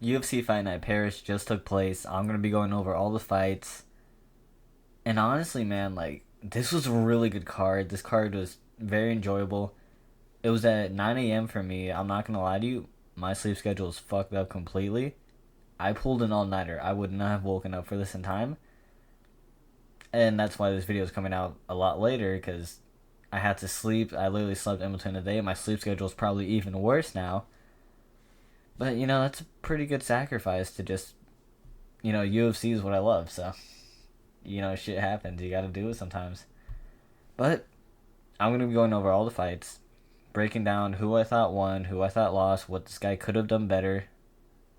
UFC Fight Night Paris just took place. I'm gonna be going over all the fights. And honestly, man, like this was a really good card. This card was very enjoyable. It was at 9 a.m. for me. I'm not gonna lie to you. My sleep schedule is fucked up completely. I pulled an all-nighter. I would not have woken up for this in time. And that's why this video is coming out a lot later, because I had to sleep. I literally slept in between the day. My sleep schedule is probably even worse now. But, that's a pretty good sacrifice to just, UFC is what I love, so, shit happens. You gotta do it sometimes. But, I'm gonna be going over all the fights, breaking down who I thought won, who I thought lost, what this guy could have done better.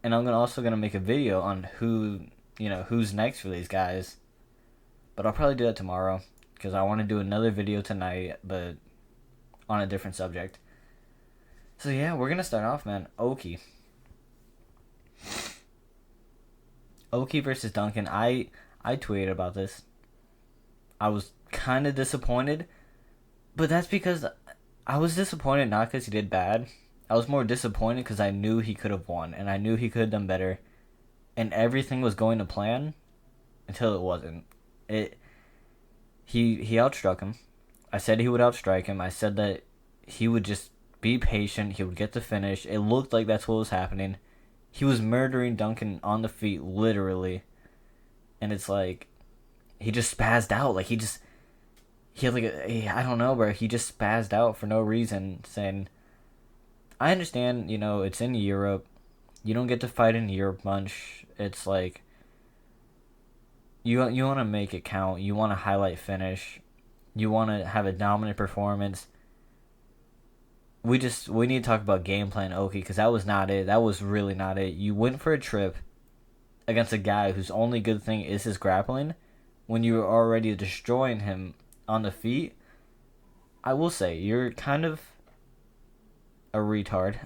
And I'm also gonna make a video on who's next for these guys. But I'll probably do that tomorrow, because I want to do another video tonight, but on a different subject. So yeah, we're gonna start off, man. Oki versus Duncan. I tweeted about this. I was kind of disappointed, but that's because I was disappointed not because he did bad. I was more disappointed because I knew he could have won, and I knew he could have done better, and everything was going to plan until it wasn't. He outstruck him. I said he would outstrike him. I said that he would just be patient. He would get the finish. It looked like that's what was happening. He was murdering Duncan on the feet, literally. And it's like, he just spazzed out. Like, he had like I don't know, bro. He just spazzed out for no reason, saying, I understand, it's in Europe. You don't get to fight in Europe much. It's like, you want to make it count. You want to highlight finish. You want to have a dominant performance. We need to talk about game plan Oki, because that was not it. That was really not it. You went for a trip against a guy whose only good thing is his grappling when you were already destroying him on the feet. I will say, you're kind of a retard,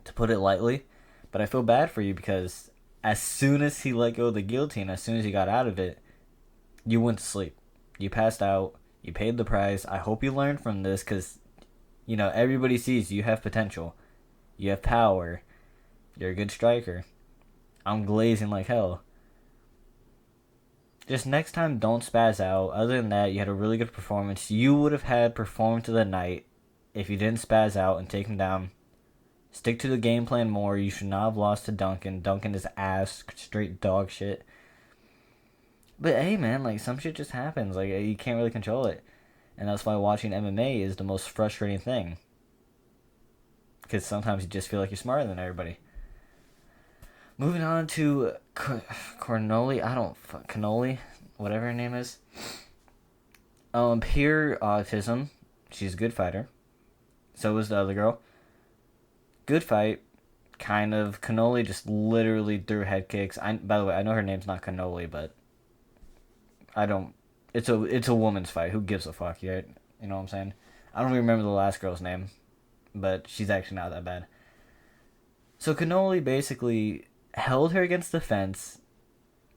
to put it lightly. But I feel bad for you, because as soon as he let go of the guillotine, as soon as he got out of it, you went to sleep. You passed out. You paid the price. I hope you learned from this, because, everybody sees you have potential. You have power. You're a good striker. I'm glazing like hell. Just next time, don't spaz out. Other than that, you had a really good performance. You would have had performance of the night if you didn't spaz out and take him down. Stick to the game plan more. You should not have lost to Duncan. Duncan is ass, straight dog shit. But hey, man, like, some shit just happens. Like, you can't really control it. And that's why watching MMA is the most frustrating thing. Because sometimes you just feel like you're smarter than everybody. Moving on to Cannoli, whatever her name is. Pure autism. She's a good fighter. So was the other girl. Good fight. Kind of. Cannoli just literally threw head kicks. By the way, I know her name's not Cannoli, but I don't. It's a woman's fight. Who gives a fuck? You know what I'm saying? I don't even remember the last girl's name, but she's actually not that bad. So Cannoli basically held her against the fence,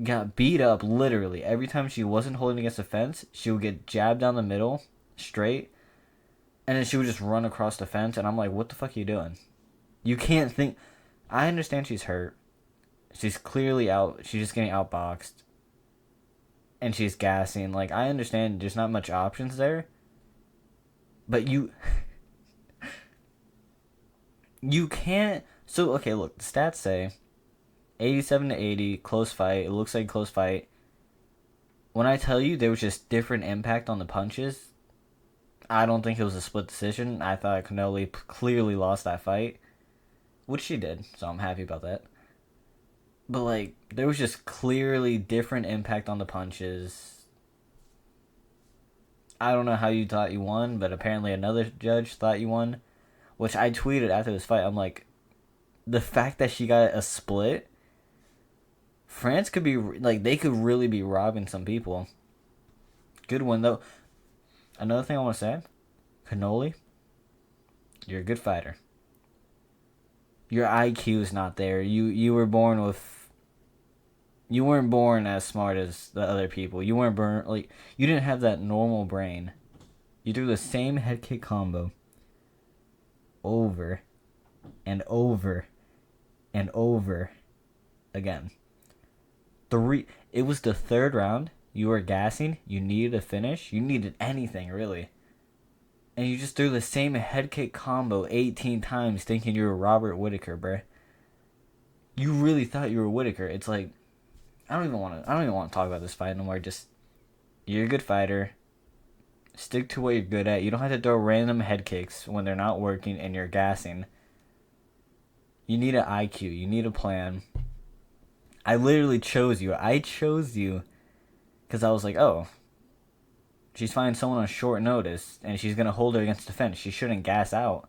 got beat up literally. Every time she wasn't holding against the fence, she would get jabbed down the middle, straight, and then she would just run across the fence, and I'm like, what the fuck are you doing? You can't think. I understand she's hurt. She's clearly out. She's just getting outboxed. And she's gassing. Like, I understand there's not much options there. But you can't. So, okay, look. The stats say 87-80, close fight. It looks like a close fight. When I tell you there was just different impact on the punches, I don't think it was a split decision. I thought Cannoli clearly lost that fight. Which she did, so I'm happy about that. But, like, there was just clearly different impact on the punches. I don't know how you thought you won, but apparently another judge thought you won. Which I tweeted after this fight. I'm like, the fact that she got a split, France could be, like, they could really be robbing some people. Good one, though. Another thing I want to say, Cannoli, you're a good fighter. Your IQ is not there. You were born with. You weren't born as smart as the other people. You weren't born like you didn't have that normal brain. You threw the same head kick combo over and over and over again. It was the third round. You were gassing. You needed a finish. You needed anything, really. And you just threw the same head kick combo 18 times thinking you were Robert Whittaker, bruh. You really thought you were Whittaker. It's like, I don't even want to talk about this fight no more. Just, you're a good fighter. Stick to what you're good at. You don't have to throw random head kicks when they're not working and you're gassing. You need an IQ. You need a plan. I literally chose you. I chose you because I was like, oh, she's fighting someone on short notice and she's going to hold her against the fence. She shouldn't gas out.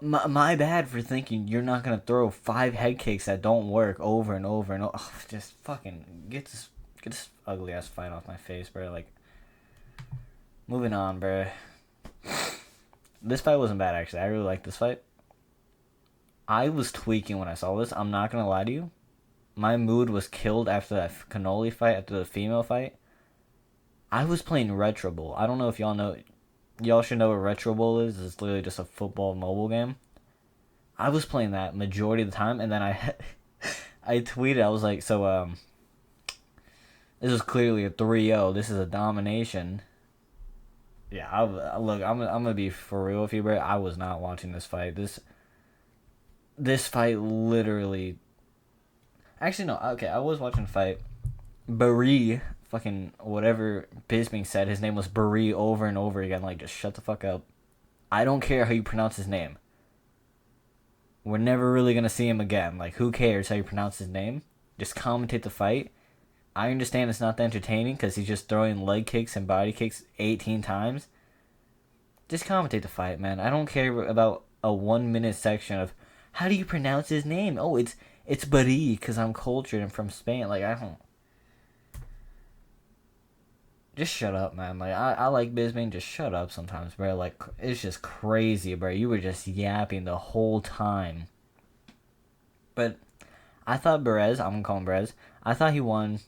My bad for thinking you're not going to throw 5 head kicks that don't work over and over and over. Oh, just fucking get this ugly ass fight off my face, bro. Like, moving on, bro. This fight wasn't bad, actually. I really liked this fight. I was tweaking when I saw this. I'm not going to lie to you. My mood was killed after that cannoli fight, after the female fight. I was playing Retro Bowl. I don't know if y'all know. Y'all should know what Retro Bowl is. It's literally just a football mobile game. I was playing that majority of the time, and then I tweeted. I was like, so, this was clearly a 3-0. This is a domination. Yeah, look, I'm gonna be for real with you, bro. I was not watching this fight. This fight literally... Actually, no. Okay, I was watching the fight. Barry, fucking whatever Bisping said, his name was Barry over and over again. Like, just shut the fuck up. I don't care how you pronounce his name. We're never really gonna see him again. Like, who cares how you pronounce his name? Just commentate the fight. I understand it's not that entertaining because he's just throwing leg kicks and body kicks 18 times. Just commentate the fight, man. I don't care about a 1-minute section of how do you pronounce his name? Oh, it's Barry because I'm cultured and from Spain. Like, I don't... Just shut up, man. Like, I like Bisping. Just shut up sometimes, bro. Like, it's just crazy, bro. You were just yapping the whole time. But I thought Perez, I'm going to call him Perez, I thought he won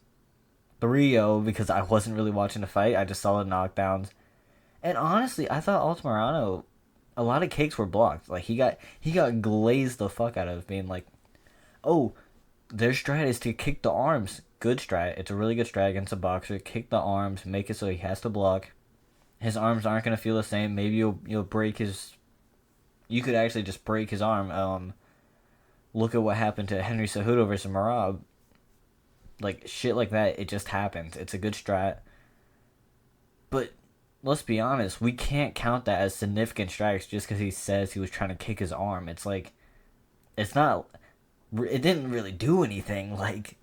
3-0 because I wasn't really watching the fight. I just saw the knockdowns. And honestly, I thought Altamirano, a lot of kicks were blocked. Like, he got glazed the fuck out of, being like, oh, their strat is to kick the arms. Good strat. It's a really good strat against a boxer. Kick the arms, make it so he has to block. His arms aren't going to feel the same. Maybe you'll break his... You could actually just break his arm. Look at what happened to Henry Cejudo versus Merab. Like, shit like that, it just happens. It's a good strat. But, let's be honest, we can't count that as significant strikes just because he says he was trying to kick his arm. It's like... It's not... It didn't really do anything. Like...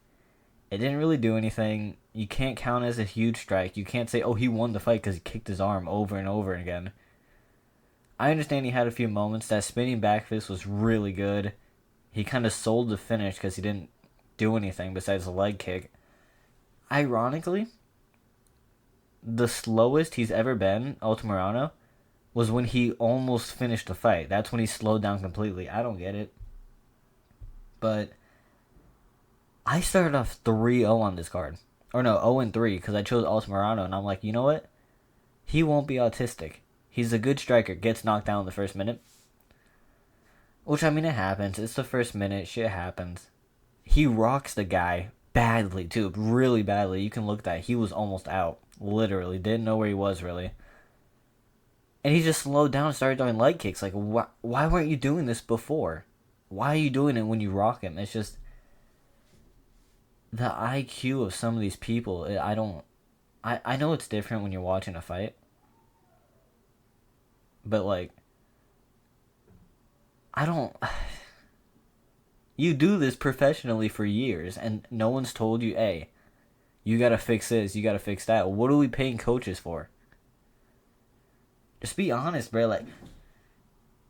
It didn't really do anything. You can't count it as a huge strike. You can't say, oh, he won the fight because he kicked his arm over and over again. I understand he had a few moments. That spinning back fist was really good. He kind of sold the finish because he didn't do anything besides a leg kick. Ironically, the slowest he's ever been, Altamirano, was when he almost finished the fight. That's when he slowed down completely. I don't get it. But... I started off 3-0 on this card. Or no, 0-3 because I chose Altamirano and I'm like, you know what? He won't be autistic. He's a good striker. Gets knocked down in the first minute. Which, I mean, it happens. It's the first minute. Shit happens. He rocks the guy badly, too. Really badly. You can look at that. He was almost out. Literally. Didn't know where he was, really. And he just slowed down and started throwing leg kicks. Like, why weren't you doing this before? Why are you doing it when you rock him? It's just... The IQ of some of these people, I know it's different when you're watching a fight. But, like, I don't... You do this professionally for years, and no one's told you, hey, you gotta fix this, you gotta fix that. What are we paying coaches for? Just be honest, bro. Like,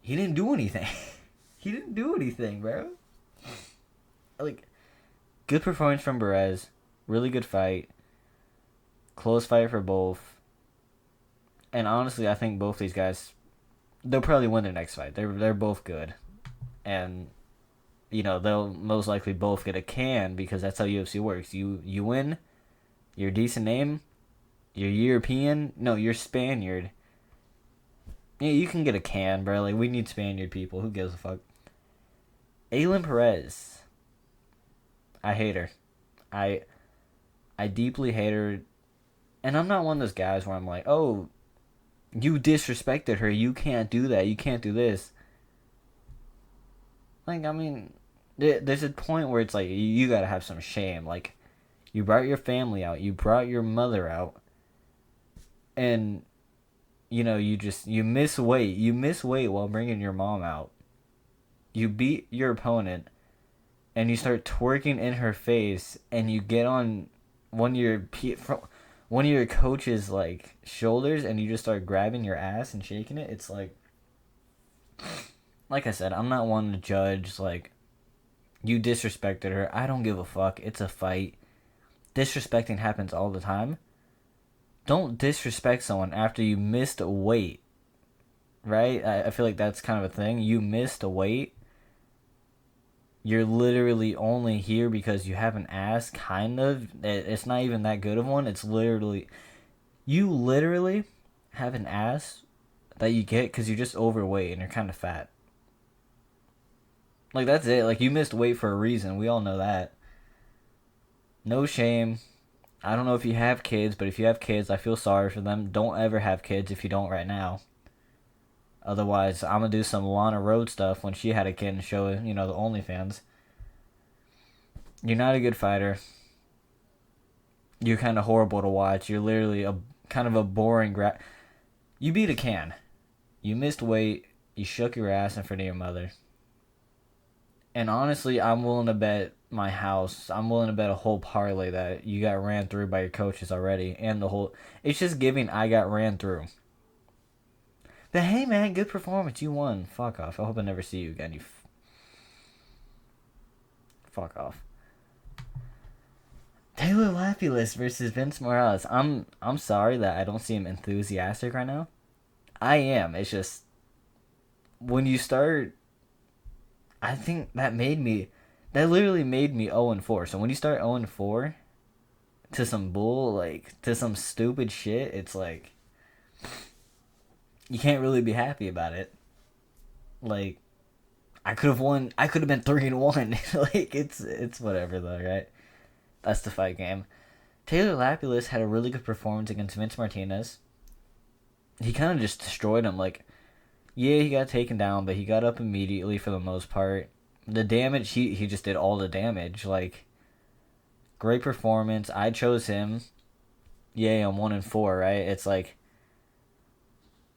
he didn't do anything. He didn't do anything, bro. Like... Good performance from Perez. Really good fight. Close fight for both. And honestly, I think both these guys, they'll probably win their next fight. They're both good. And, you know, they'll most likely both get a can because that's how UFC works. You win, you're a decent name, you're European, no, you're Spaniard. Yeah, you can get a can, bro. Like, we need Spaniard people. Who gives a fuck? Aylin Perez. I hate her. I I deeply hate her. And I'm not one of those guys where I'm like, oh, you disrespected her. You can't do that. You can't do this. Like, I mean, there's a point where it's like, you gotta have some shame. Like, you brought your family out. You brought your mother out. And, you miss weight. You miss weight while bringing your mom out. You beat your opponent. And you start twerking in her face. And you get on one of your coach's, like, shoulders. And you just start grabbing your ass and shaking it. It's like I said, I'm not one to judge, like, you disrespected her. I don't give a fuck. It's a fight. Disrespecting happens all the time. Don't disrespect someone after you missed a weight, right? I feel like that's kind of a thing. You missed a weight. You're literally only here because you have an ass, kind of. It's not even that good of one. It's literally... You literally have an ass that you get because you're just overweight and you're kind of fat. Like, that's it. Like, you missed weight for a reason. We all know that. No shame. I don't know if you have kids, but if you have kids, I feel sorry for them. Don't ever have kids if you don't right now. Otherwise, I'm going to do some Lana Rhoades stuff when she had a kid and show, the OnlyFans. You're not a good fighter. You're kind of horrible to watch. You're literally kind of a boring You beat a can. You missed weight. You shook your ass in front of your mother. And honestly, I'm willing to bet my house. I'm willing to bet a whole parlay that you got ran through by your coaches already. And the whole... It's just giving I got ran through. But hey, man, good performance. You won. Fuck off. I hope I never see you again. Fuck off. Taylor Lapillus versus Vince Morales. I'm sorry that I don't seem enthusiastic right now. I am. It's just... When you start... I think that literally made me 0-4. So when you start 0-4 to some to some stupid shit, it's like, you can't really be happy about it. Like, I could have won. I could have been 3-1. Like, it's whatever though, right? That's the fight game. Taylor Lapillus had a really good performance against Vince Martinez. He kind of just destroyed him. Like, yeah, he got taken down, but he got up immediately for the most part. The damage, he just did all the damage. Like, great performance. I chose him. Yay, I'm 1-4, right? It's like,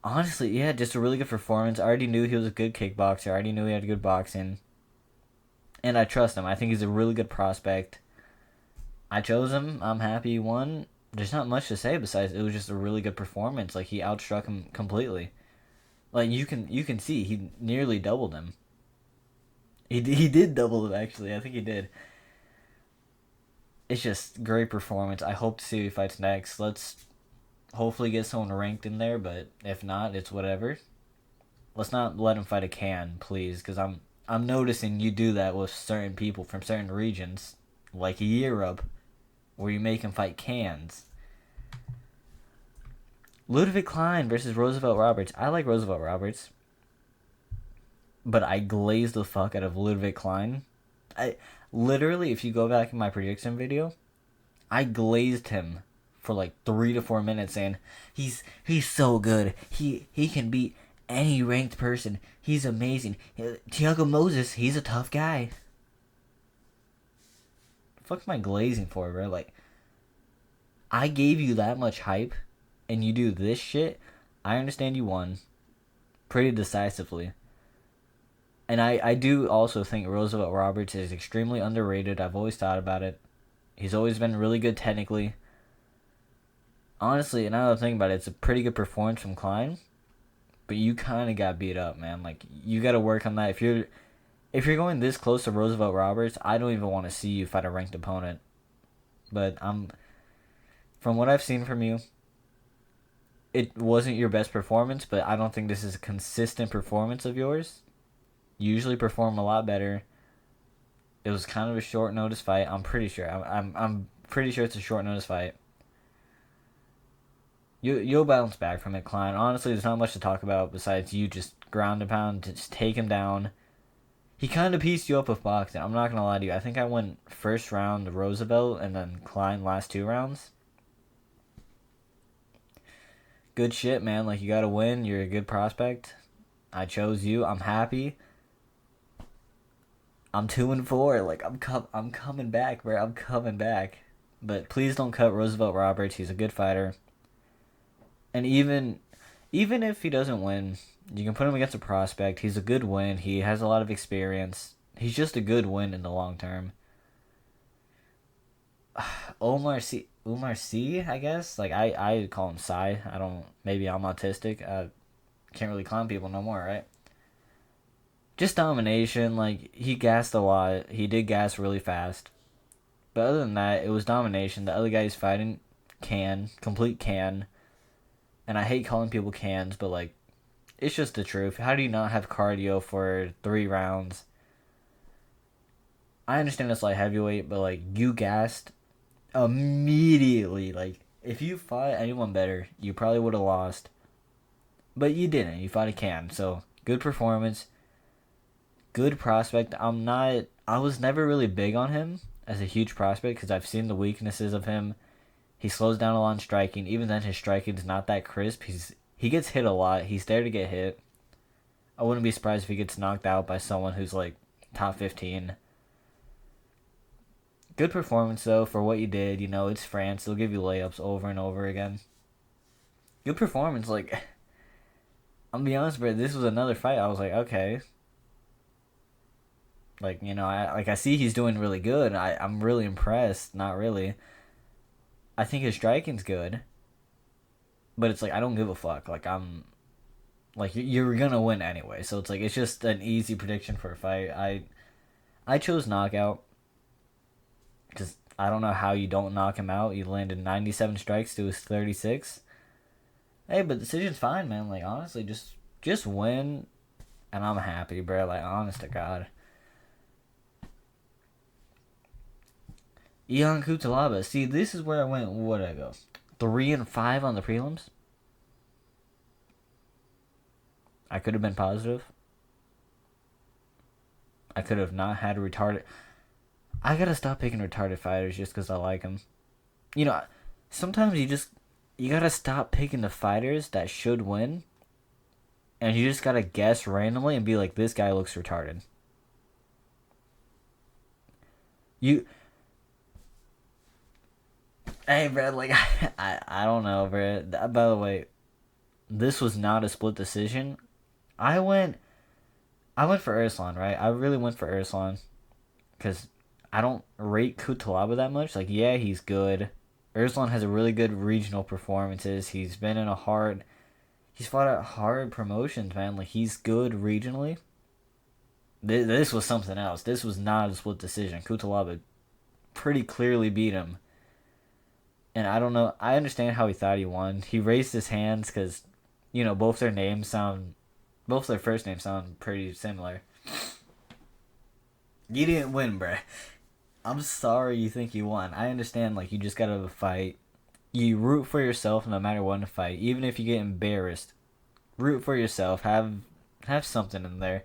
honestly, yeah, just a really good performance. I already knew he was a good kickboxer. I already knew he had good boxing. And I trust him. I think he's a really good prospect. I chose him. I'm happy he won. There's not much to say besides it was just a really good performance. Like, he outstruck him completely. Like, you can see he nearly doubled him. He did double him, actually. I think he did. It's just great performance. I hope to see who fights next. Let's hopefully get someone ranked in there, but if not, it's whatever. Let's not let him fight a can, please, because I'm noticing you do that with certain people from certain regions, like Europe, where you make him fight cans. Ludwig Klein versus Roosevelt Roberts. I like Roosevelt Roberts. But I glazed the fuck out of Ludwig Klein. I literally, if you go back in my prediction video, I glazed him for like 3 to 4 minutes saying, he's so good. He can beat any ranked person. He's amazing. Thiago Moses, he's a tough guy. The fuck am I glazing for, bro? Like, I gave you that much hype and you do this shit. I understand you won pretty decisively. And I do also think Roosevelt Roberts is extremely underrated. I've always thought about it. He's always been really good technically. Honestly, now that I think about it, it's a pretty good performance from Klein. But you kind of got beat up, man. Like, you got to work on that. If you're going this close to Roosevelt Roberts, I don't even want to see you fight a ranked opponent. But from what I've seen from you, it wasn't your best performance, but I don't think this is a consistent performance of yours. You usually perform a lot better. It was kind of a short notice fight. I'm pretty sure. I'm pretty sure it's a short notice fight. You'll bounce back from it, Klein. Honestly, there's not much to talk about besides you just ground and pound to just take him down. He kind of pieced you up with boxing. I'm not gonna lie to you. I think I went first round Roosevelt and then Klein last 2 rounds. Good shit, man. Like, you gotta win. You're a good prospect. I chose you. I'm happy. I'm 2-4. Like, I'm coming back, bro. I'm coming back. But please don't cut Roosevelt Roberts. He's a good fighter. And even if he doesn't win, you can put him against a prospect. He's a good win. He has a lot of experience. He's just a good win in the long term. Umar C, I guess. Like, I call him Psy. I don't. Maybe I'm autistic. I can't really clown people no more, right? Just domination. Like, he gassed a lot. He did gas really fast. But other than that, it was domination. The other guy he's fighting complete can. And I hate calling people cans, but like, it's just the truth. How do you not have cardio for 3 rounds? I understand it's light heavyweight, but like, you gassed immediately. Like, if you fought anyone better, you probably would have lost. But you didn't. You fought a can. So, good performance. Good prospect. I was never really big on him as a huge prospect because I've seen the weaknesses of him. He slows down a lot in striking. Even then, his striking's not that crisp. He gets hit a lot. He's there to get hit. I wouldn't be surprised if he gets knocked out by someone who's like top 15. Good performance though for what you did. You know, it's France. They'll give you layups over and over again. Good performance. Like, I'm gonna be honest, bro. This was another fight. I was like, okay. Like, you know, I see he's doing really good. I'm really impressed. Not really. I think his striking's good. But it's like, I don't give a fuck. Like, like, you're gonna win anyway. So it's like, it's just an easy prediction for a fight. I chose knockout. Because I don't know how you don't knock him out. You landed 97 strikes to his 36. Hey, but decision's fine, man. Like, honestly, just win. And I'm happy, bro. Like, honest to God. Ion Kutalaba. See, this is where I went. What did I go? 3-5 on the prelims. I could have been positive. I could have not had a retarded. I gotta stop picking retarded fighters just because I like them. You know, sometimes you gotta stop picking the fighters that should win. And you just gotta guess randomly and be like, this guy looks retarded. Hey, bro, like, I don't know, bro. By the way, this was not a split decision. I went for Urslan, right? I really went for Urslan. Because I don't rate Kutalaba that much. Like, yeah, he's good. Urslan has a really good regional performances. He's fought at hard promotions, man. Like, he's good regionally. This was something else. This was not a split decision. Kutalaba pretty clearly beat him. And I don't know. I understand how he thought he won. He raised his hands because, you know, both their first names sound pretty similar. You didn't win, bruh. I'm sorry you think you won. I understand, like, you just gotta fight. You root for yourself no matter what in a fight. Even if you get embarrassed, root for yourself. Have something in there.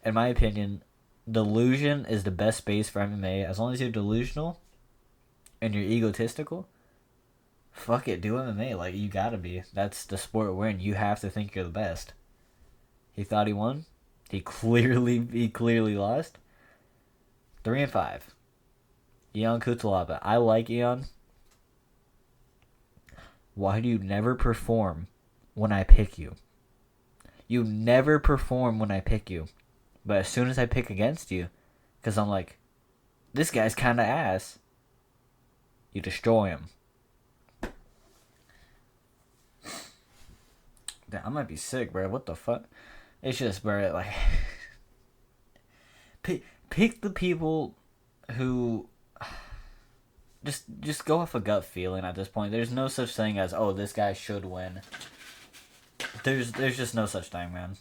In my opinion, delusion is the best space for MMA. As long as you're delusional and you're egotistical, fuck it, do MMA. Like, you gotta be. That's the sport we're in. You have to think you're the best. He thought he won. He clearly lost. 3-5. Ion Kutalaba. I like Ion. Why do you never perform when I pick you? You never perform when I pick you. But as soon as I pick against you, because I'm like, this guy's kind of ass, you destroy him. Damn, I might be sick, bro. What the fuck? It's just, bro, like, pick the people who just go off a gut feeling at this point. There's no such thing as, oh, this guy should win. There's just no such thing, man.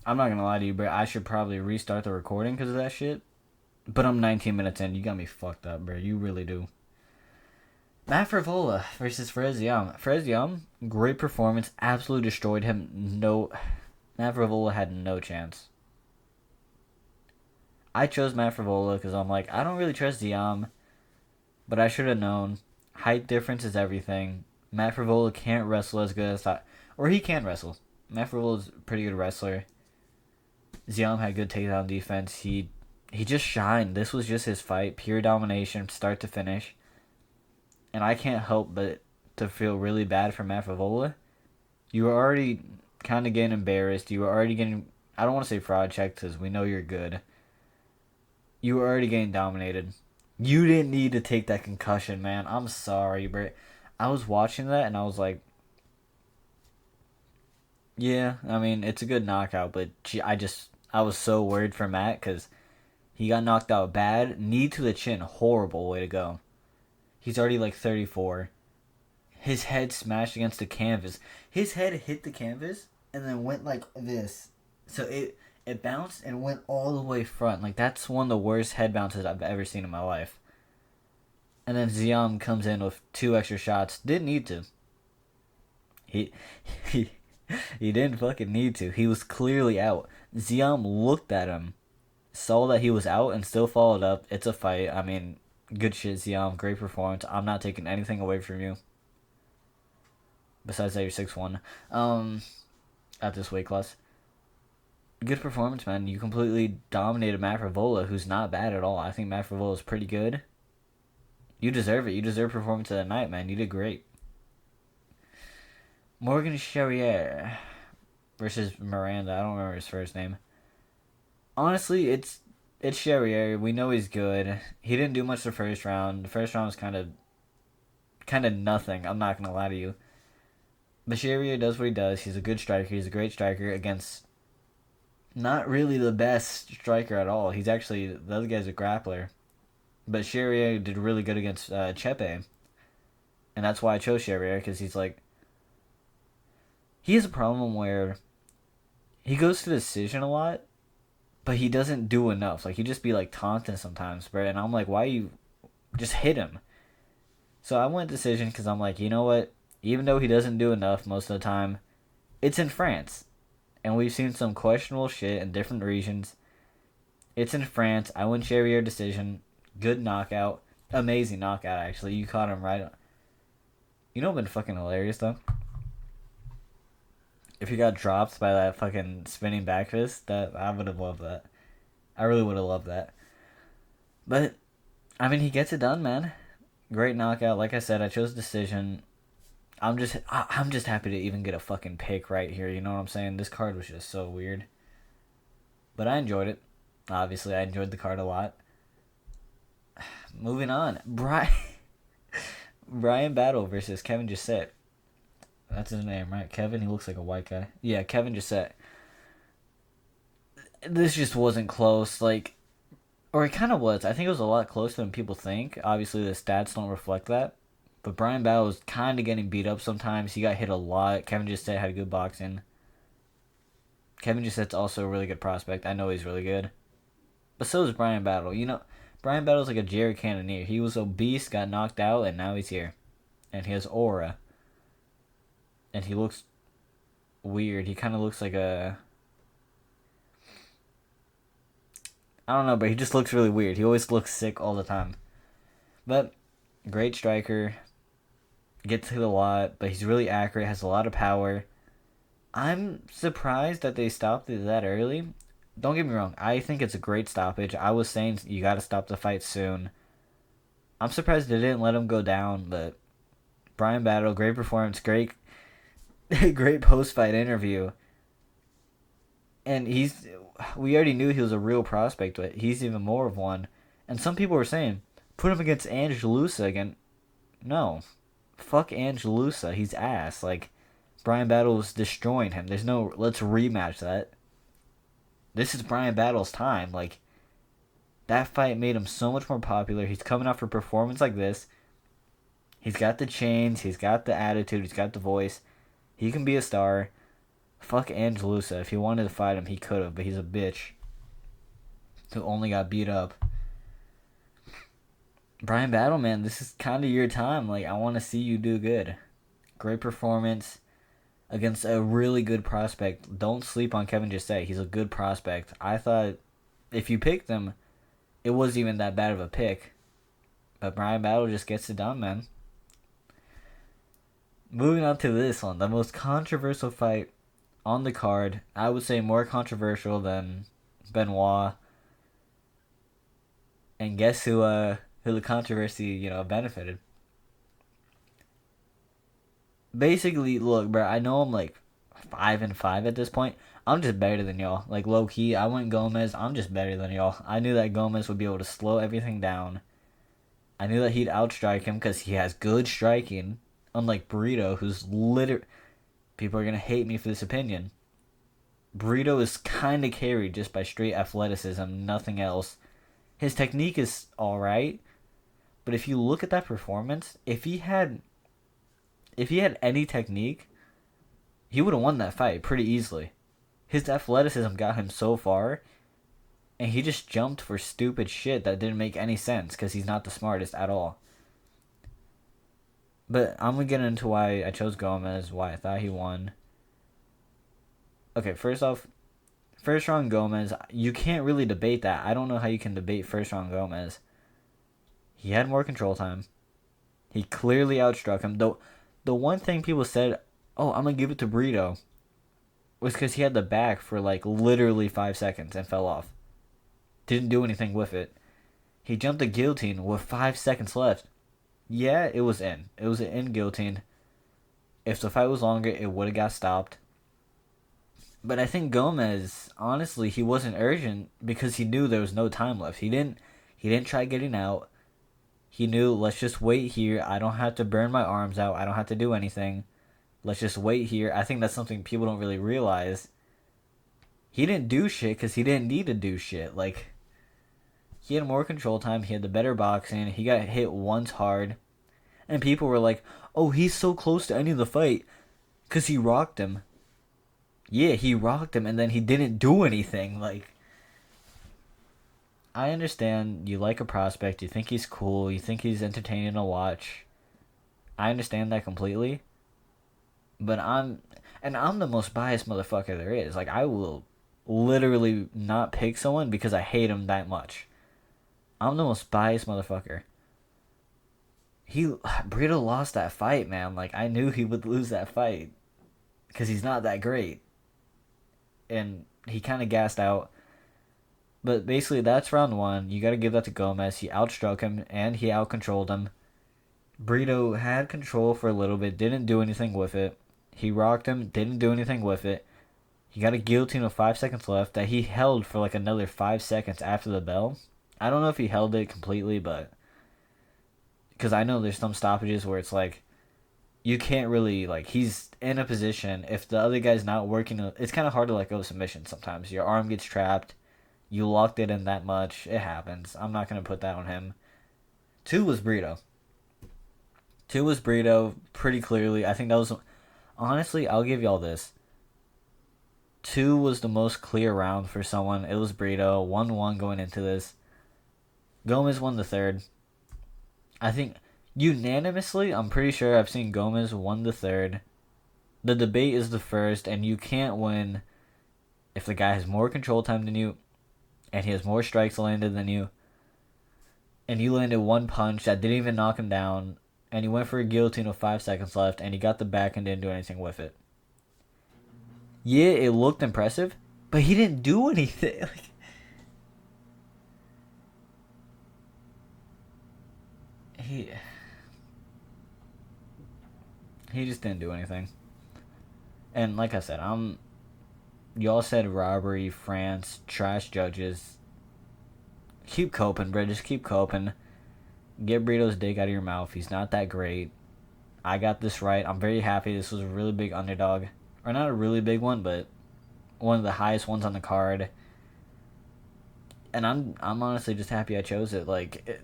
I'm not gonna lie to you, bro. I should probably restart the recording because of that shit. But I'm 19 minutes in. You got me fucked up, bro. You really do. Matt Frivola versus Perez Young. Perez Young, great performance, absolutely destroyed him. No, Matt Frivola had no chance. I chose Matt Frivola because I'm like, I don't really trust Ziam, but I should have known. Height difference is everything. Matt Frivola can't wrestle as good as I, or he can wrestle. Matt Frivola's a pretty good wrestler. Ziam had good takedown defense. He just shined. This was just his fight, pure domination, start to finish. And I can't help but to feel really bad for Matt Frivola. You were already kind of getting embarrassed. You were already getting, I don't want to say fraud checked because we know you're good. You were already getting dominated. You didn't need to take that concussion, man. I'm sorry, but I was watching that and I was like, yeah, I mean, it's a good knockout, but I was so worried for Matt because he got knocked out bad. Knee to the chin, horrible way to go. He's already like 34. His head smashed against the canvas. His head hit the canvas and then went like this. So it bounced and went all the way front. Like that's one of the worst head bounces I've ever seen in my life. And then Ziam comes in with 2 extra shots. Didn't need to. He he he didn't fucking need to. He was clearly out. Ziam looked at him, saw that he was out, and still followed up. It's a fight. I mean, good shit, Ziam. Great performance. I'm not taking anything away from you. Besides that, you're 6'1". At this weight class. Good performance, man. You completely dominated Matt Frivola, who's not bad at all. I think Matt Frivola is pretty good. You deserve it. You deserve performance of the night, man. You did great. Morgan Charrier versus Miranda. I don't remember his first name. Honestly, it's Charrier. We know he's good. He didn't do much the first round. The first round was kind of nothing. I'm not gonna lie to you. But Charrier does what he does. He's a good striker. He's a great striker against not really the best striker at all. He's actually, the other guy's a grappler. But Charrier did really good against Chepe. And that's why I chose Charrier, because he's like, he has a problem where he goes to decision a lot, but he doesn't do enough. Like, he just be like taunting sometimes, bro. And I'm like, why you just hit him? So I went decision because I'm like, you know what? Even though he doesn't do enough most of the time, it's in France. And we've seen some questionable shit in different regions. It's in France. I went Charrier decision. Good knockout. Amazing knockout, actually. You caught him right. You know what would been fucking hilarious, though? If he got dropped by that fucking spinning back fist, that I would have loved that. I really would have loved that. But, I mean, he gets it done, man. Great knockout. Like I said, I chose decision. I'm just happy to even get a fucking pick right here. You know what I'm saying? This card was just so weird. But I enjoyed it. Obviously, I enjoyed the card a lot. Moving on. Brian Battle versus Kevin Gisette. That's his name, right? Kevin, he looks like a white guy. Yeah, Kevin Gisette. This just wasn't close. Like, or it kind of was. I think it was a lot closer than people think. Obviously, the stats don't reflect that. But Brian Battle was kind of getting beat up sometimes. He got hit a lot. Kevin Gisette had good boxing. Kevin Gisette's also a really good prospect. I know he's really good. But so is Brian Battle. You know, Brian Battle's like a Jared Cannonier. He was obese, got knocked out, and now he's here. And he has aura. And he looks weird. He kind of looks like a... I don't know, but he just looks really weird. He always looks sick all the time. But, great striker. Gets hit a lot, but he's really accurate, has a lot of power. I'm surprised that they stopped it that early. Don't get me wrong, I think it's a great stoppage. I was saying you gotta stop the fight soon. I'm surprised they didn't let him go down, but Brian Battle, great performance, great great post-fight interview. And we already knew he was a real prospect, but he's even more of one. And some people were saying, put him against Angelusa again. No. Fuck Angelusa. He's ass. Like, Brian Battle was destroying him. There's no, let's rematch that. This is Brian Battle's time. Like, that fight made him so much more popular. He's coming off a performance like this. He's got the chains. He's got the attitude. He's got the voice. He can be a star. Fuck Angelusa. If he wanted to fight him, he could have, but he's a bitch who only got beat up. Brian Battle, man, this is kind of your time. Like, I want to see you do good. Great performance against a really good prospect. Don't sleep on Kevin Gisette. He's a good prospect. I thought if you picked him, it wasn't even that bad of a pick. But Brian Battle just gets it done, man. Moving on to this one, the most controversial fight on the card. I would say more controversial than Benoit. And guess who the controversy, benefited? Basically, look, bro, I know I'm like 5-5 at this point. I'm just better than y'all. Like, low key, I went Gomez. I'm just better than y'all. I knew that Gomez would be able to slow everything down. I knew that he'd outstrike him because he has good striking. Unlike Burrito, who's literally. People are going to hate me for this opinion. Burrito is kind of carried just by straight athleticism, nothing else. His technique is alright, but if you look at that performance, if he had any technique, he would have won that fight pretty easily. His athleticism got him so far, and he just jumped for stupid shit that didn't make any sense because he's not the smartest at all. But I'm going to get into why I chose Gomez, why I thought he won. Okay, first off, first round Gomez, you can't really debate that. I don't know how you can debate first round Gomez. He had more control time. He clearly outstruck him. Though the one thing people said, oh, I'm going to give it to Burrito, was because he had the back for like literally 5 seconds and fell off. Didn't do anything with it. He jumped the guillotine with 5 seconds left. Yeah, it was in. It was an in guillotine. If the fight was longer, it would have got stopped. But I think Gomez, honestly, he wasn't urgent because he knew there was no time left. He didn't try getting out. He knew, let's just wait here. I don't have to burn my arms out. I don't have to do anything. Let's just wait here. I think that's something people don't really realize. He didn't do shit because he didn't need to do shit. Like, he had more control time. He had the better boxing. He got hit once hard. And people were like, oh, he's so close to ending the fight because he rocked him. Yeah, he rocked him and then he didn't do anything. Like, I understand you like a prospect. You think he's cool. You think he's entertaining to watch. I understand that completely. But I'm the most biased motherfucker there is. Like, I will literally not pick someone because I hate him that much. I'm the most biased motherfucker. Brito lost that fight, man. Like, I knew he would lose that fight because he's not that great. And he kind of gassed out. But basically, that's round one. You got to give that to Gomez. He outstruck him and he outcontrolled him. Brito had control for a little bit, didn't do anything with it. He rocked him, didn't do anything with it. He got a guillotine with 5 seconds left that he held for like another 5 seconds after the bell. I don't know if he held it completely, but because I know there's some stoppages where it's like you can't really, like, he's in a position, if the other guy's not working, it's kind of hard to let go of submission sometimes. Your arm gets trapped. You locked it in that much. It happens. I'm not going to put that on him. 2 was Brito. 2 was Brito, pretty clearly. I think that was, honestly, I'll give y'all this. 2 was the most clear round for someone. It was Brito. 1-1 going into this. Gomez won the third. I think unanimously, I'm pretty sure I've seen Gomez won the third. The debate is the first, and you can't win if the guy has more control time than you, and he has more strikes landed than you, and you landed one punch that didn't even knock him down, and he went for a guillotine with 5 seconds left, and he got the back and didn't do anything with it. Yeah, it looked impressive, but he didn't do anything. Like, he just didn't do anything. And like I said, y'all said robbery, France, trash judges. Keep coping, bro. Just keep coping. Get Brito's dick out of your mouth. He's not that great. I got this right. I'm very happy. This was a really big underdog. Or not a really big one, but one of the highest ones on the card. And I'm honestly just happy I chose it. Like,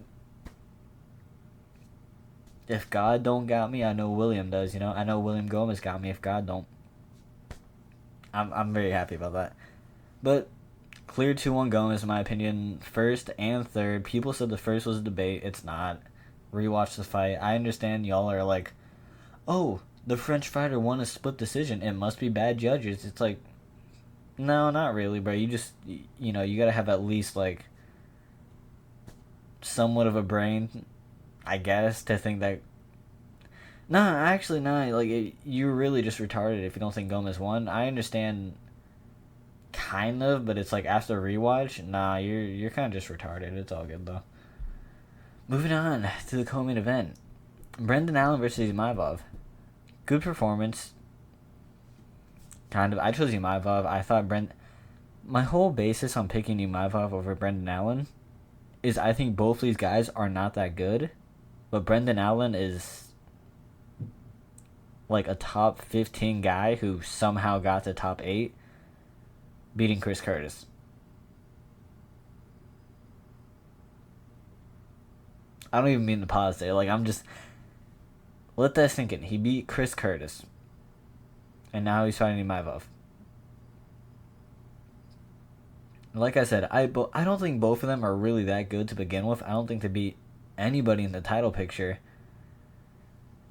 if God don't got me, I know William does, you know? I know William Gomez got me if God don't. I'm very happy about that. But Clear 2-1 Gomez, in my opinion. First and third. People said the first was a debate. It's not. Rewatch the fight. I understand y'all are like, oh, the French fighter won a split decision. It must be bad judges. It's like, no, not really, bro. You just, you know, you gotta have at least, like, somewhat of a brain, I guess, to think that. Nah, actually, nah. Like, you're really just retarded if you don't think Gomez won. I understand, kind of, but it's like after rewatch, nah, you're kind of just retarded. It's all good though. Moving on to the co-main event, Brendan Allen versus Imavov. Good performance. Kind of. I chose Imavov. I thought My whole basis on picking Imavov over Brendan Allen is I think both these guys are not that good, but Brendan Allen is like a top 15 guy who somehow got to top 8, beating Chris Curtis. I don't even mean to pause there. Like, I'm just... Let that sink in. He beat Chris Curtis. And now he's fighting Imavov. Like I said, I don't think both of them are really that good to begin with. I don't think they beat anybody in the title picture.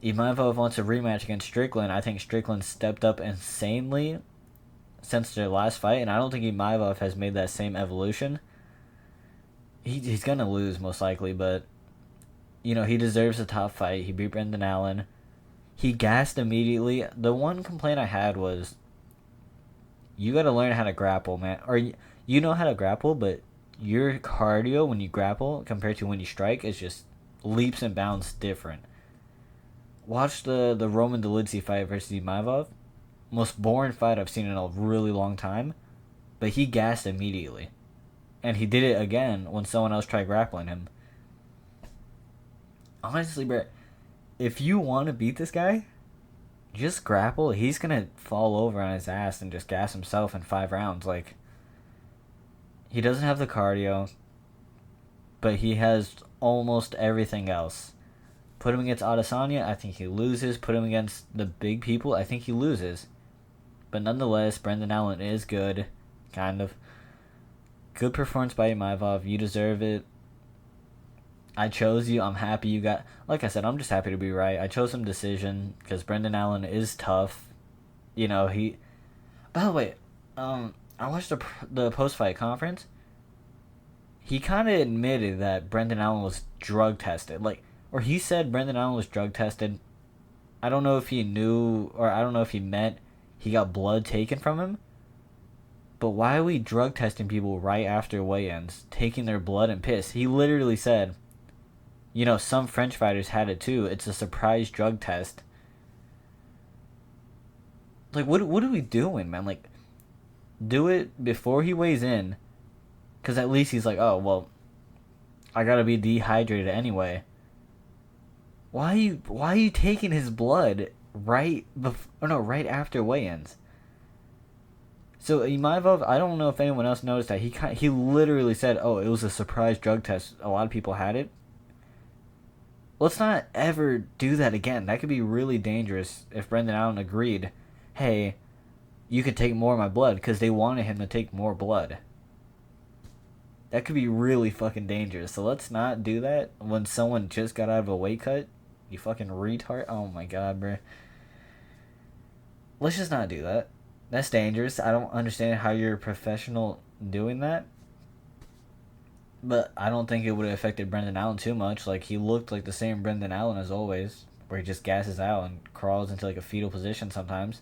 Imavov wants a rematch against Strickland. I think Strickland stepped up insanely since their last fight, and I don't think Imavov has made that same evolution. He's going to lose, most likely, but, you know, he deserves a top fight. He beat Brendan Allen. He gassed immediately. The one complaint I had was, you got to learn how to grapple, man. Or you know how to grapple, but your cardio when you grapple compared to when you strike is just leaps and bounds different. Watch the Roman Dolidze fight versus Imavov. Most boring fight I've seen in a really long time. But he gassed immediately. And he did it again when someone else tried grappling him. Honestly, bro, if you want to beat this guy, just grapple. He's going to fall over on his ass and just gas himself in 5 rounds. Like, he doesn't have the cardio, but he has almost everything else. Put him against Adesanya, I think he loses. Put him against the big people, I think he loses. But nonetheless, Brendan Allen is good, kind of. Good performance by Imavov. You deserve it. I chose you. I'm happy you got... Like I said, I'm just happy to be right. I chose him decision because Brendan Allen is tough. You know, he... By the way, I watched the post-fight conference. He kind of admitted that Brendan Allen was drug tested. Like, or he said Brendan Allen was drug tested. I don't know if he knew, or I don't know if he meant he got blood taken from him. But why are we drug testing people right after weigh-ins, taking their blood and piss? He literally said, you know, some French fighters had it too. It's a surprise drug test. Like, what are we doing, man? Like, do it before he weighs in. Because at least he's like, oh, well, I gotta be dehydrated anyway. Why are you taking his blood right after weigh-ins? So Imavov, I don't know if anyone else noticed that he literally said, "Oh, it was a surprise drug test. A lot of people had it." Let's not ever do that again. That could be really dangerous if Brendan Allen agreed, "Hey, you could take more of my blood," because they wanted him to take more blood. That could be really fucking dangerous. So let's not do that when someone just got out of a weight cut. You fucking retard. Oh my god, bro. Let's just not do that. That's dangerous. I don't understand how you're a professional doing that. But I don't think it would have affected Brendan Allen too much. Like, he looked like the same Brendan Allen as always, where he just gasses out and crawls into like a fetal position sometimes.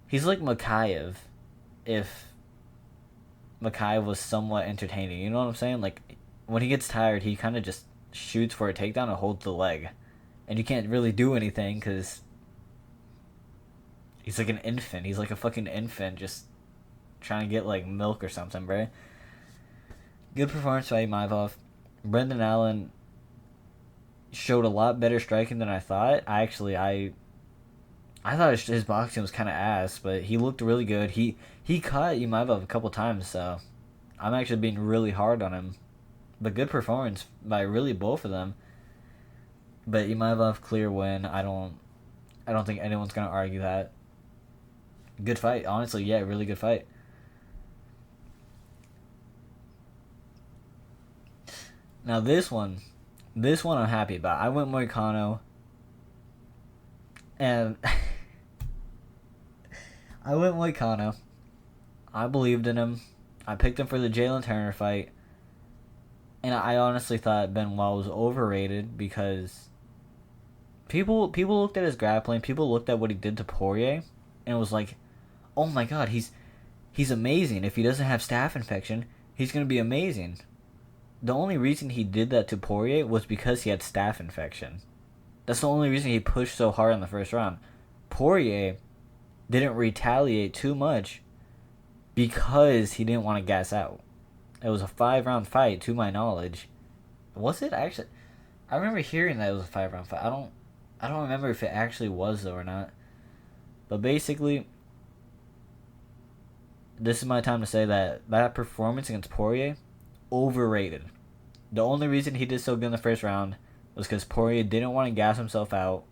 He's like Makayev, if Makayev was somewhat entertaining. You know what I'm saying? Like, when he gets tired, he kind of just shoots for a takedown and holds the leg. And you can't really do anything because he's like an infant. He's like a fucking infant just trying to get like milk or something, bro. Good performance by Imavov. Brendan Allen showed a lot better striking than I thought. I thought his boxing was kind of ass, but he looked really good. He caught Imavov a couple times, so I'm actually being really hard on him. But good performance by really both of them. But Imavov, clear win. I don't think anyone's gonna argue that. Good fight, honestly. Yeah, really good fight. Now this one I'm happy about. I went MOICANO, and I went MOICANO. I believed in him. I picked him for the Jalen Turner fight. And I honestly thought Benoit was overrated because people looked at his grappling, people looked at what he did to Poirier, and it was like, oh my god, he's amazing. If he doesn't have staph infection, he's gonna be amazing. The only reason he did that to Poirier was because he had staph infection. That's the only reason he pushed so hard in the first round. Poirier didn't retaliate too much because he didn't want to gas out. It was a 5-round fight, to my knowledge. Was it actually? I remember hearing that it was a 5-round fight. I don't remember if it actually was though or not. But basically, this is my time to say that performance against Poirier, overrated. The only reason he did so good in the first round was because Poirier didn't want to gas himself out,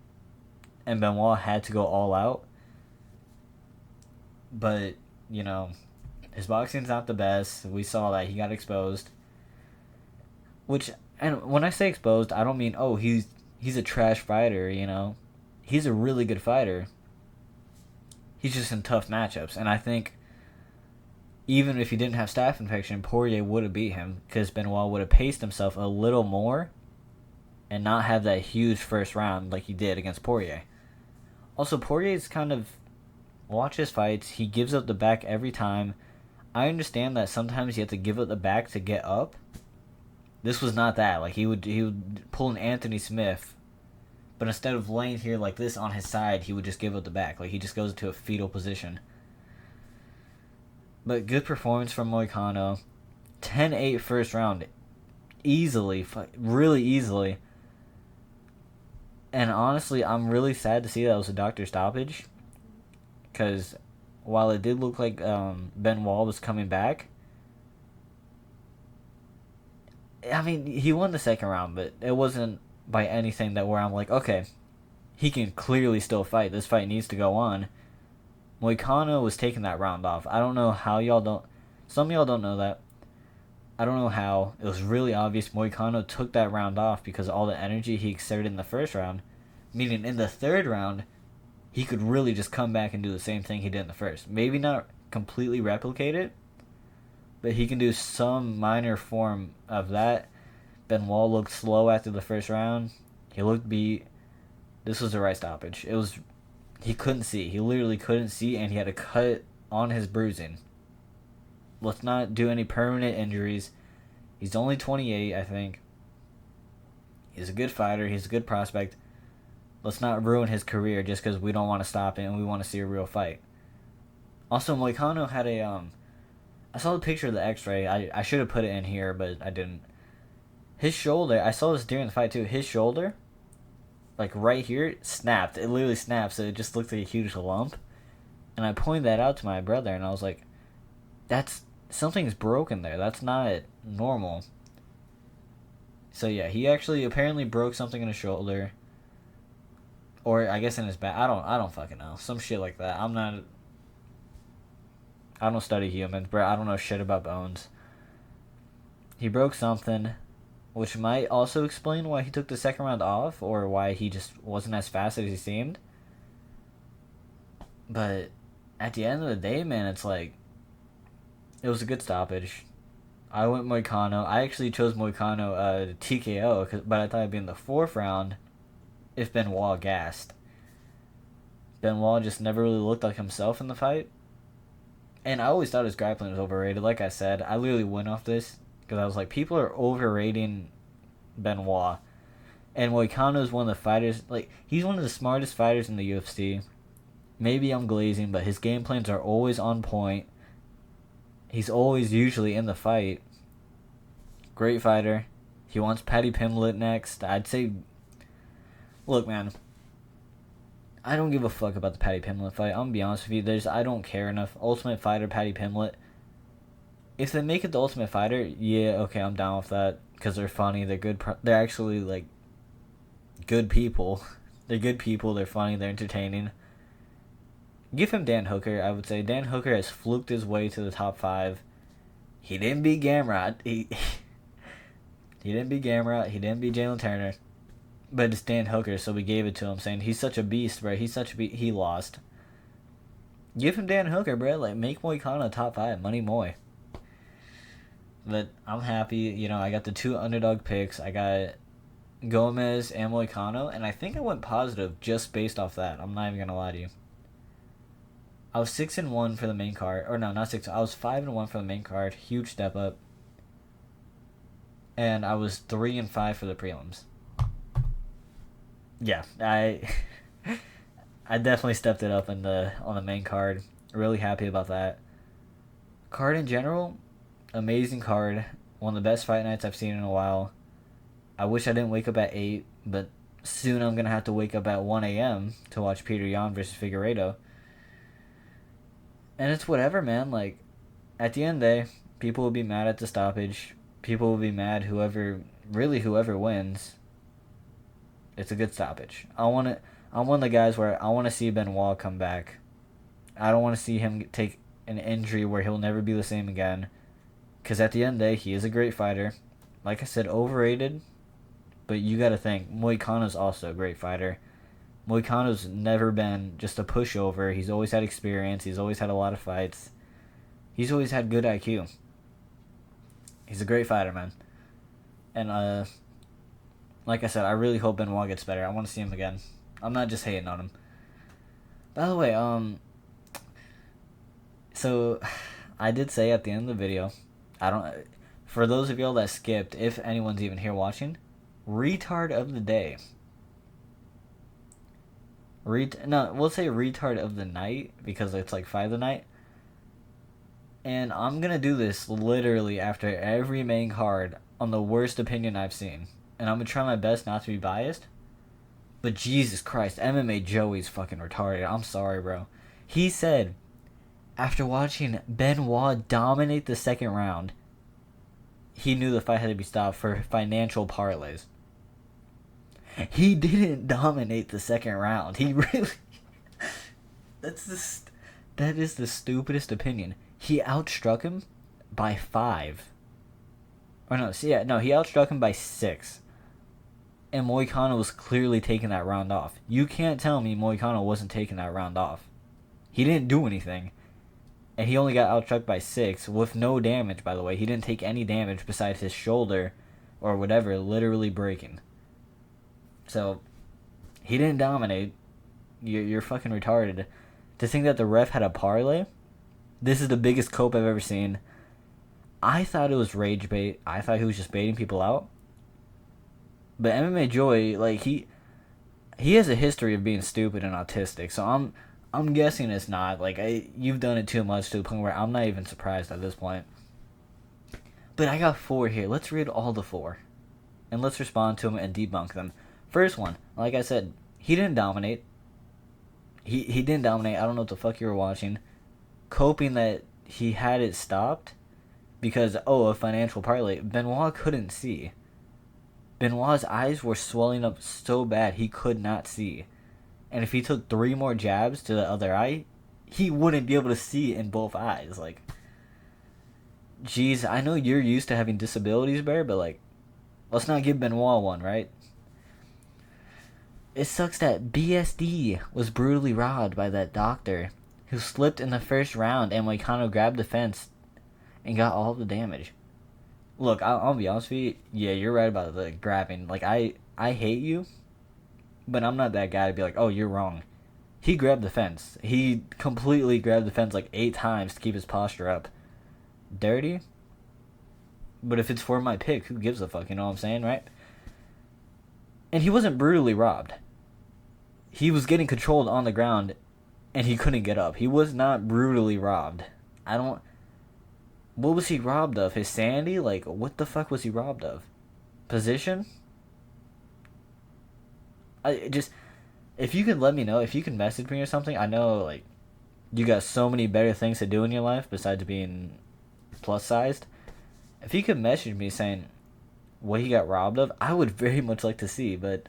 and Benoit had to go all out. But, you know, his boxing's not the best. We saw that he got exposed. Which, and when I say exposed, I don't mean, oh, he's a trash fighter, you know. He's a really good fighter. He's just in tough matchups. And I think even if he didn't have staph infection, Poirier would have beat him because Benoit would have paced himself a little more and not have that huge first round like he did against Poirier. Also, Poirier's kind of, watch his fights, he gives up the back every time. I understand that sometimes you have to give up the back to get up. This was not that. Like, he would pull an Anthony Smith, but instead of laying here like this on his side, he would just give up the back. Like, he just goes into a fetal position. But good performance from MOICANO. 10-8 first round. Easily. Really easily. And honestly, I'm really sad to see that it was a doctor stoppage. Because while it did look like Benoit was coming back, I mean, he won the second round, but it wasn't by anything that where I'm like, okay, he can clearly still fight. This fight needs to go on. MOICANO was taking that round off. I don't know how y'all don't... Some of y'all don't know that. I don't know how. It was really obvious MOICANO took that round off because of all the energy he exerted in the first round. Meaning in the third round, he could really just come back and do the same thing he did in the first. Maybe not completely replicate it, but he can do some minor form of that. Benoit looked slow after the first round. He looked beat. This was the right stoppage. It was... He couldn't see. He literally couldn't see, and he had a cut on his bruising. Let's not do any permanent injuries. He's only 28, I think. He's a good fighter. He's a good prospect. Let's not ruin his career just because we don't want to stop it and we want to see a real fight. Also, MOICANO had a... I saw the picture of the x-ray. I should have put it in here, but I didn't. His shoulder... I saw this during the fight, too. His shoulder... like right here, snapped. It literally snapped, so it just looked like a huge lump. And I pointed that out to my brother, and I was like, that's... something's broken there. That's not normal. So yeah, he actually apparently broke something in his shoulder. Or I guess in his back. I don't fucking know. Some shit like that. I don't study humans, bro. I don't know shit about bones. He broke something, which might also explain why he took the second round off, or why he just wasn't as fast as he seemed. But at the end of the day, man, it's like, it was a good stoppage. I went MOICANO. I actually chose MOICANO TKO, but I thought it'd be in the fourth round if Benoit gassed. Benoit just never really looked like himself in the fight. And I always thought his grappling was overrated. Like I said, I literally went off this because I was like, people are overrating Benoit. And MOICANO is one of the fighters, like, he's one of the smartest fighters in the UFC. Maybe I'm glazing, but his game plans are always on point. He's always usually in the fight. Great fighter. He wants Paddy Pimblett next. I'd say, look, man, I don't give a fuck about the Paddy Pimblett fight. I'm gonna be honest with you. I don't care enough. Ultimate Fighter, Paddy Pimblett. If they make it the Ultimate Fighter, yeah, okay, I'm down with that. Because they're funny, they're good. They're actually, like, good people. They're good people, they're funny, they're entertaining. Give him Dan Hooker, I would say. Dan Hooker has fluked his way to the top 5. He didn't beat Gamrot. He didn't beat Gamrot. He didn't beat Jalen Turner. But it's Dan Hooker, so we gave it to him, saying he's such a beast, bro. He's such a beast. He lost. Give him Dan Hooker, bro. Like, make MOICANO top 5. Money Moi. But I'm happy. You know, I got the 2 underdog picks. I got Gomez and MOICANO, and I think I went positive just based off that. I'm not even going to lie to you. I was 6-1 for the main card. Or no, not 6. I was 5-1 for the main card. Huge step up. And I was 3-5 for the prelims. Yeah, I definitely stepped it up on the main card. Really happy about that. Card in general, amazing card. One of the best fight nights I've seen in a while. I wish I didn't wake up at 8, but soon I'm gonna have to wake up at 1 a.m. to watch Peter Yan versus Figueiredo. And it's whatever, man. Like, at the end of the day, people will be mad at the stoppage. People will be mad whoever wins. It's a good stoppage. I'm one of the guys where I want to see Benoit come back. I don't want to see him take an injury where he'll never be the same again. Because at the end of the day, he is a great fighter. Like I said, overrated. But you got to think, MOICANO's also a great fighter. MOICANO's never been just a pushover. He's always had experience. He's always had a lot of fights. He's always had good IQ. He's a great fighter, man. And, like I said, I really hope Benoit gets better. I want to see him again. I'm not just hating on him. By the way, so I did say at the end of the video, for those of y'all that skipped, if anyone's even here watching, retard of the day. We'll say retard of the night because it's like 5 of the night. And I'm gonna do this literally after every main card on the worst opinion I've seen. And I'm gonna try my best not to be biased. But Jesus Christ, MMA Joey's fucking retarded. I'm sorry, bro. He said, after watching Benoit dominate the second round, he knew the fight had to be stopped for financial parlays. He didn't dominate the second round. He really... That is the stupidest opinion. He outstruck him by 5. Or no, he outstruck him by 6. And MOICANO was clearly taking that round off. You can't tell me MOICANO wasn't taking that round off. He didn't do anything. And he only got outstruck by 6 with no damage, by the way. He didn't take any damage besides his shoulder or whatever literally breaking. So, he didn't dominate. You're fucking retarded. To think that the ref had a parlay, this is the biggest cope I've ever seen. I thought it was rage bait. I thought he was just baiting people out. But MMA Joy, like, he has a history of being stupid and autistic, so I'm guessing it's not. Like, you've done it too much to the point where I'm not even surprised at this point. But I got 4 here. Let's read all the 4. And let's respond to them and debunk them. First one, like I said, he didn't dominate. He didn't dominate. I don't know what the fuck you were watching. Coping that he had it stopped because, a financial parlay. Benoit couldn't see. Benoit's eyes were swelling up so bad he could not see. And if he took 3 more jabs to the other eye, he wouldn't be able to see in both eyes. Like, jeez, I know you're used to having disabilities, Bear, but, like, let's not give Benoit one, right? It sucks that BSD was brutally robbed by that doctor who slipped in the first round and MOICANO grabbed the fence and got all of the damage. Look, I'll be honest with you. Yeah, you're right about the grabbing. Like, I hate you, but I'm not that guy to be like, oh, you're wrong. He grabbed the fence. He completely grabbed the fence like 8 times to keep his posture up. Dirty? But if it's for my pick, who gives a fuck? You know what I'm saying, right? And he wasn't brutally robbed. He was getting controlled on the ground, and he couldn't get up. He was not brutally robbed. What was he robbed of? His sanity? Like, what the fuck was he robbed of? Position? If you can let me know, if you can message me or something, I know, like, you got so many better things to do in your life besides being plus-sized. If you could message me saying what he got robbed of, I would very much like to see, but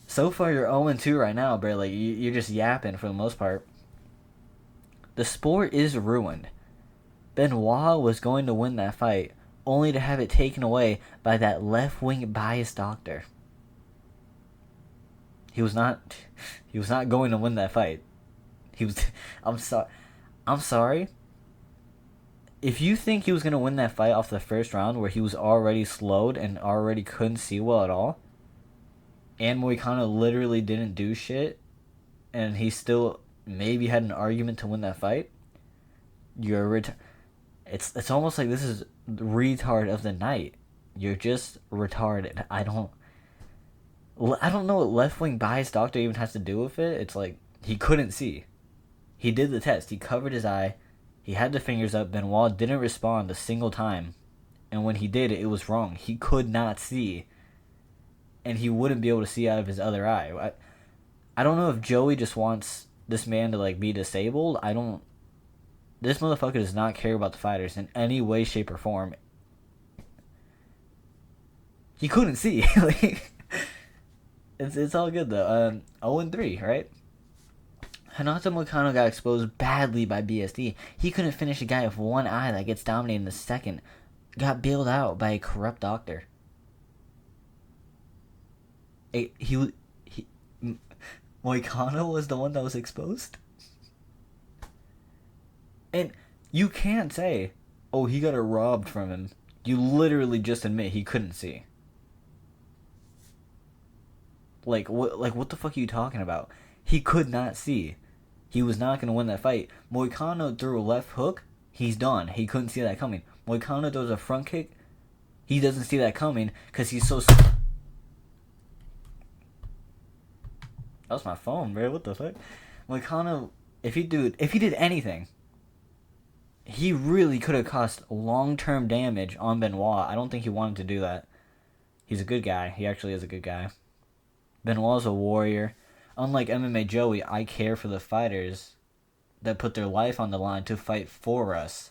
so far you're 0-2 right now, bro. Like, you're just yapping for the most part. The sport is ruined. Benoit was going to win that fight only to have it taken away by that left-wing biased doctor. He was not going to win that fight. He was I'm sorry. If you think he was going to win that fight off the first round where he was already slowed and already couldn't see well at all, and MOICANO literally didn't do shit, and he still maybe had an argument to win that fight, it's almost like this is retard of the night. You're just retarded. I don't know what left-wing biased doctor even has to do with it. It's like he couldn't see. He did the test. He covered his eye. He had the fingers up. Benoit didn't respond a single time. And when he did, it was wrong. He could not see. And he wouldn't be able to see out of his other eye. I don't know if Joey just wants this man to, like, be disabled. This motherfucker does not care about the fighters in any way, shape, or form. He couldn't see. Like, it's all good, though. 0-3, right? Renato MOICANO got exposed badly by BSD. He couldn't finish a guy with one eye that gets dominated in the second. Got bailed out by a corrupt doctor. MOICANO was the one that was exposed? And you can't say, oh, he got it robbed from him. You literally just admit he couldn't see. Like what the fuck are you talking about? He could not see. He was not going to win that fight. MOICANO threw a left hook. He's done. He couldn't see that coming. MOICANO throws a front kick. He doesn't see that coming because he's so... That was my phone, bro. What the fuck? MOICANO, if he did anything, he really could have caused long-term damage on Benoit. I don't think he wanted to do that. He's a good guy. He actually is a good guy. Benoit's a warrior. Unlike MMA Joey, I care for the fighters that put their life on the line to fight for us.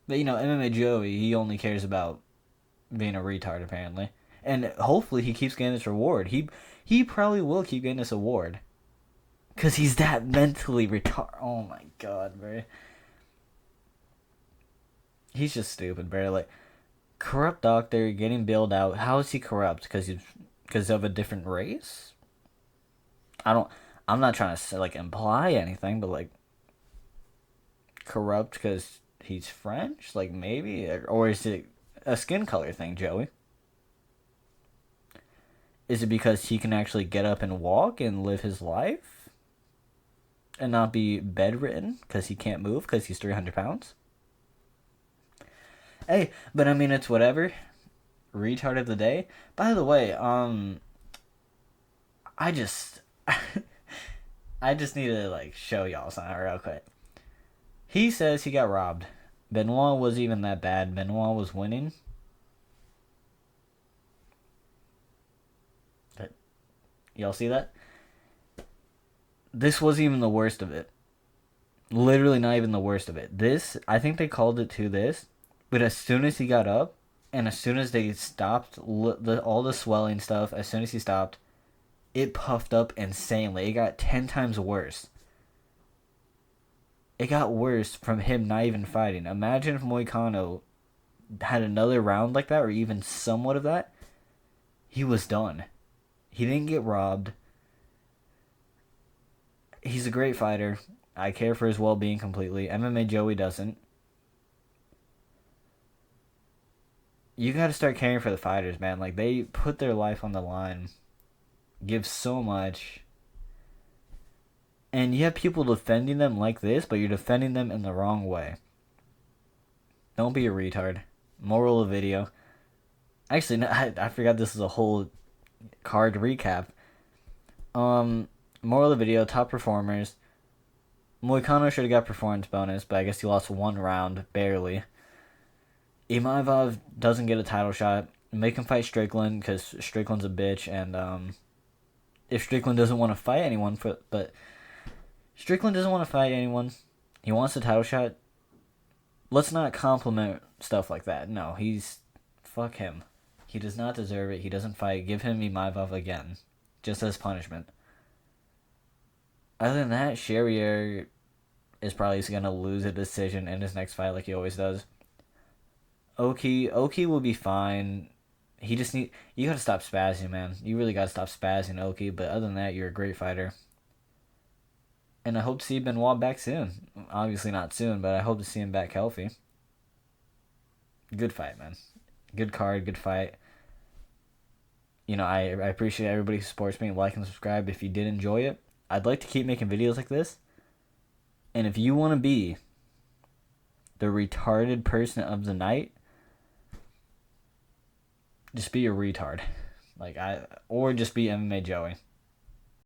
But, MMA Joey, he only cares about being a retard, apparently. And hopefully he keeps getting this reward. He probably will keep getting this award. Because he's that mentally retarded. Oh, my God, bro. He's just stupid, bro. Like, corrupt doctor getting bailed out. How is he corrupt? Because of a different race? I'm not trying to, like, imply anything, but, like, corrupt because he's French? Like, maybe? Or is it a skin color thing, Joey? Is it because he can actually get up and walk and live his life? And not be bedridden because he can't move because he's 300 pounds? Hey, but I mean, it's whatever. Retard of the day. By the way, I just need to, like, show y'all something real quick. He says he got robbed. Benoit wasn't even that bad. Benoit was winning. Y'all see that? This wasn't even the worst of it. Literally not even the worst of it. This, I think they called it to this, but as soon as he got up, and as soon as they stopped all the swelling stuff, as soon as he stopped, it puffed up insanely. It got 10 times worse. It got worse from him not even fighting. Imagine if MOICANO had another round like that, or even somewhat of that. He was done. He didn't get robbed. He's a great fighter. I care for his well-being completely. MMA Joey doesn't. You gotta start caring for the fighters, man. Like, they put their life on the line. Give so much. And you have people defending them like this, but you're defending them in the wrong way. Don't be a retard. Moral of the video. Actually, no, I forgot this is a whole card recap. Moral of the video, top performers. MOICANO should have got performance bonus, but I guess he lost one round, barely. Imavov doesn't get a title shot. Make him fight Strickland, because Strickland's a bitch, and if Strickland doesn't want to fight anyone, but Strickland doesn't want to fight anyone, he wants a title shot, let's not compliment stuff like that. No, fuck him. He does not deserve it. He doesn't fight. Give him Imavov again, just as punishment. Other than that, Sherrier is probably going to lose a decision in his next fight like he always does. Oki will be fine. He just need you gotta stop spazzing, man. You really gotta stop spazzing, Oki. But other than that, you're a great fighter, and I hope to see Benoit back soon. Obviously not soon, but I hope to see him back healthy. Good fight, man. Good card, good fight. I appreciate everybody who supports me. Like and subscribe if you did enjoy it. I'd like to keep making videos like this. And if you want to be the retarded person of the night, just be a retard. Or just be MMA Joey.